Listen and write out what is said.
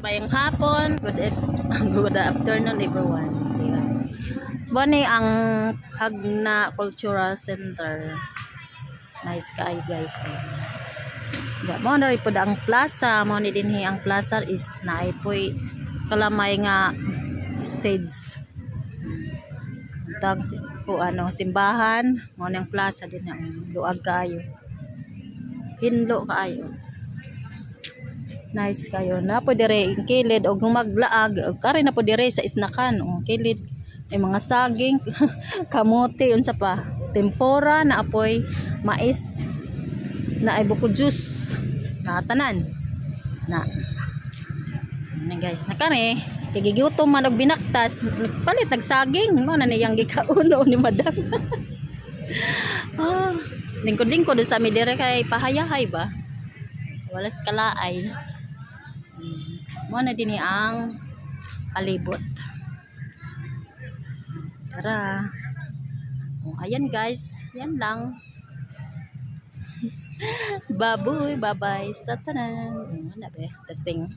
Mayang hapon, good afternoon everyone. Diba? Bani ang Hagna Cultural Center. Nice kayo guys. Diba? Mo na rin po ang plaza. Mo ni dinhi ang plaza is naipoy kalamay nga stage. Tag po ano simbahan. Mo nang plaza din ang luag kayo. Hinlo kayo. Nice kayo na po dire kilid og maglaag kare na po dire sa isnakan o kilid may mga saging kamote unsa pa tempura na apoy mais na ay buko juice na tanan na guys na kare gigigutom man og binaktas palit tag saging mo na niyang gikauno ni madam. Lingkod-lingkod sa mi dire kay pahayahay ba wala skalaay. Mo na din ang palibot. Tara. Ayan guys, yan lang. Baboy, bye-bye sa tanan. Ano ba? Testing.